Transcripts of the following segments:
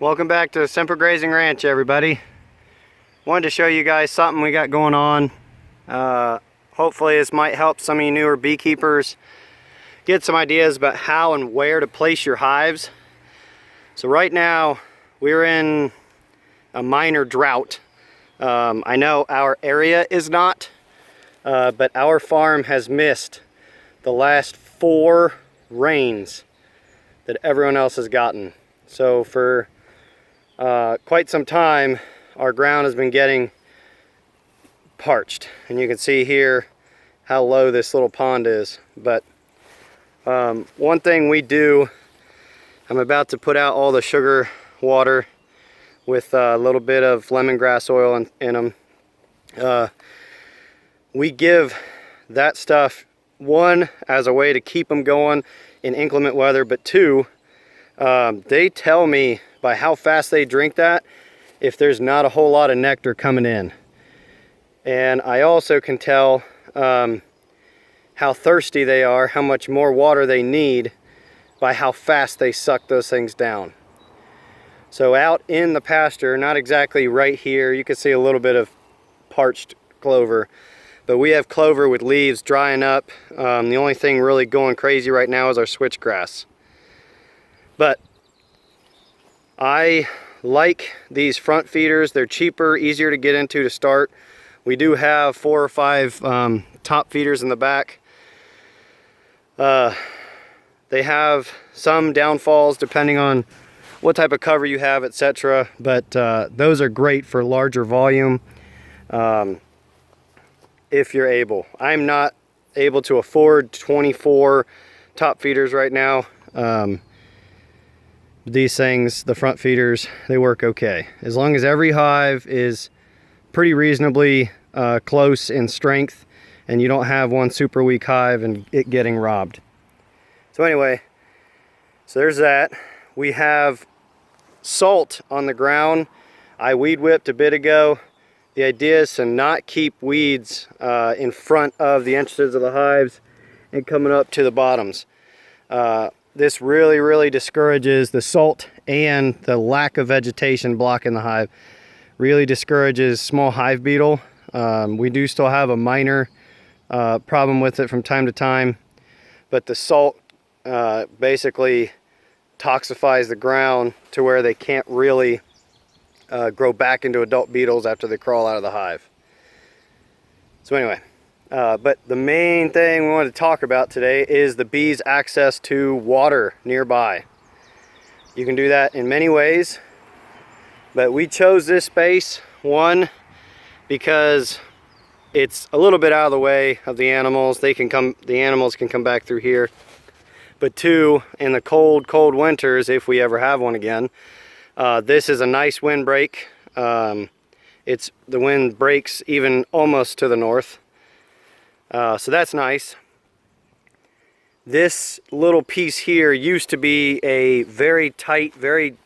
Welcome back to Semper Grazing Ranch, everybody. Wanted to show you guys something we got going on. Hopefully this might help some of you newer beekeepers get some ideas about how and where to place your hives. So right now we're in a minor drought. I know our area is not, but our farm has missed the last 4 rains that everyone else has gotten. So for quite some time our ground has been getting parched, and you can see here how low this little pond is. But one thing we do, I'm about to put out all the sugar water with a little bit of lemongrass oil in them. We give that stuff, one, as a way to keep them going in inclement weather, but two, they tell me by how fast they drink that if there's not a whole lot of nectar coming in. And I also can tell how thirsty they are, how much more water they need by how fast they suck those things down. So out in the pasture, not exactly right here, you can see a little bit of parched clover, but we have clover with leaves drying up. The only thing really going crazy right now is our switchgrass. But I like these front feeders. They're cheaper, easier to get into to start. We do have 4 or 5 top feeders in the back. They have some downfalls depending on what type of cover you have, etc. But those are great for larger volume if you're able. I'm not able to afford 24 top feeders right now. These things, the front feeders, they work okay. As long as every hive is pretty reasonably close in strength and you don't have one super weak hive and it getting robbed. So anyway, so there's that. We have salt on the ground. I weed whipped a bit ago. The idea is to not keep weeds in front of the entrances of the hives and coming up to the bottoms. This really discourages the salt, and the lack of vegetation blocking the hive really discourages small hive beetle. We do still have a minor problem with it from time to time, but the salt basically toxifies the ground to where they can't really grow back into adult beetles after they crawl out of the hive. So anyway, but the main thing we wanted to talk about today is the bees' access to water nearby. You can do that in many ways, but we chose this space, one, because it's a little bit out of the way of the animals. The animals can come back through here. But two, in the cold winters, if we ever have one again, this is a nice windbreak. The wind breaks even almost to the north. So that's nice. This little piece here used to be a very tight, very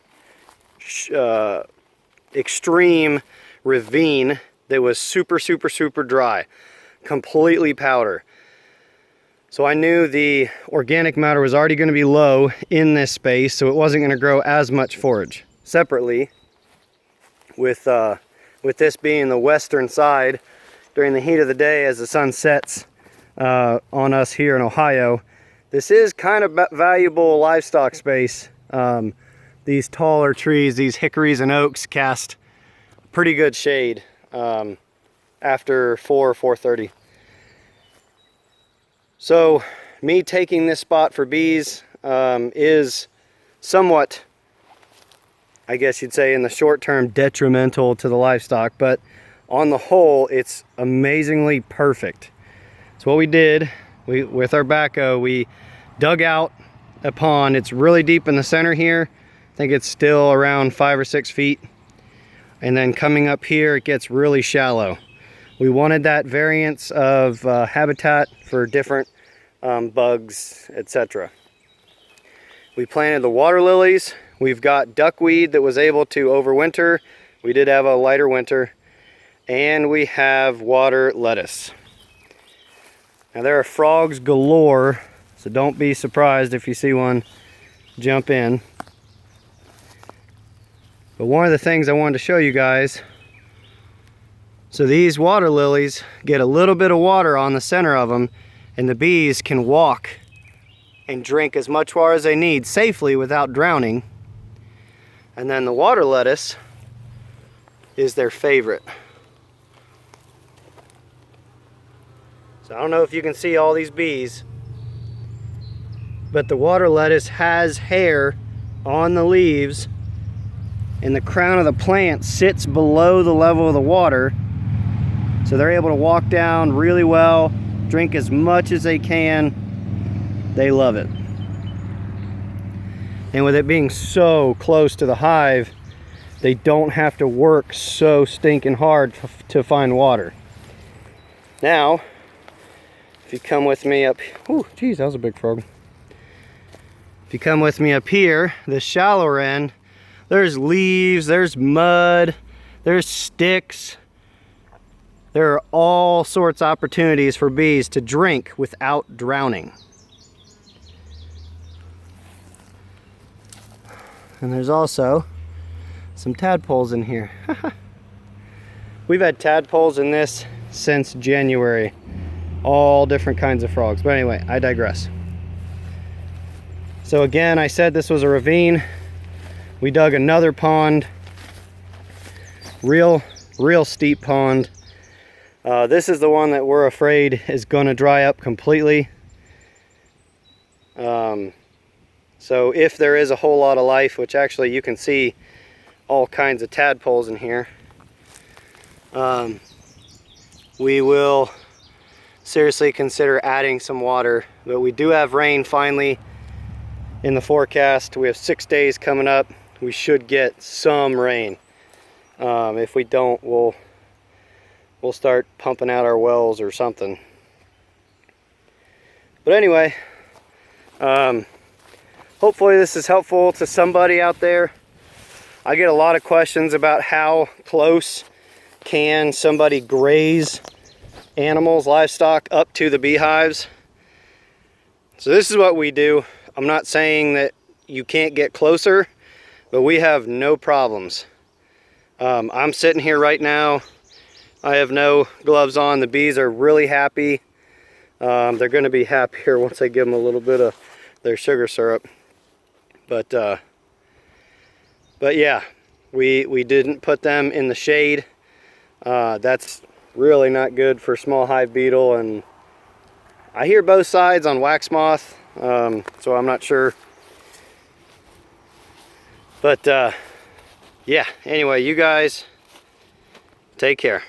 extreme ravine that was super dry, completely powder. So I knew the organic matter was already going to be low in this space, so it wasn't going to grow as much forage. Separately, with this being the western side, during the heat of the day as the sun sets on us here in Ohio, this is kind of valuable livestock space. These taller trees, these hickories and oaks, cast pretty good shade after 4:30. So me taking this spot for bees is somewhat, I guess you'd say in the short term, detrimental to the livestock, but on the whole, it's amazingly perfect. So what we did, with our backhoe, we dug out a pond. It's really deep in the center here. I think it's still around 5 or 6 feet. And then coming up here, it gets really shallow. We wanted that variance of habitat for different bugs, etc. We planted the water lilies. We've got duckweed that was able to overwinter. We did have a lighter winter. And we have water lettuce. Now there are frogs galore, so don't be surprised if you see one jump in. But one of the things I wanted to show you guys, so these water lilies get a little bit of water on the center of them, and the bees can walk and drink as much water as they need safely without drowning. And then the water lettuce is their favorite. So I don't know if you can see all these bees, but the water lettuce has hair on the leaves, and the crown of the plant sits below the level of the water, so they're able to walk down really well, drink as much as they can. They love it. And with it being so close to the hive, they don't have to work so stinking hard to find water. Now, if you come with me up, oh geez, that was a big frog. If you come with me up here, the shallower end, there's leaves, there's mud, there's sticks. There are all sorts of opportunities for bees to drink without drowning. And there's also some tadpoles in here. We've had tadpoles in this since January. All different kinds of frogs. But anyway, I digress. So again, I said this was a ravine. We dug another pond. Real steep pond. This is the one that we're afraid is going to dry up completely. So if there is a whole lot of life, which actually you can see all kinds of tadpoles in here, we will seriously consider adding some water. But we do have rain finally in the forecast. We have 6 days coming up. We should get some rain. If we don't, we'll start pumping out our wells or something. But anyway, hopefully this is helpful to somebody out there. I get a lot of questions about how close can somebody graze animals, livestock, up to the beehives. So this is what we do. I'm not saying that you can't get closer, but we have no problems. I'm sitting here right now. I have no gloves on. The bees are really happy. They're going to be happier once I give them a little bit of their sugar syrup. But yeah, we didn't put them in the shade. That's really not good for small hive beetle, and I hear both sides on wax moth, so I'm not sure. But yeah, anyway, you guys take care.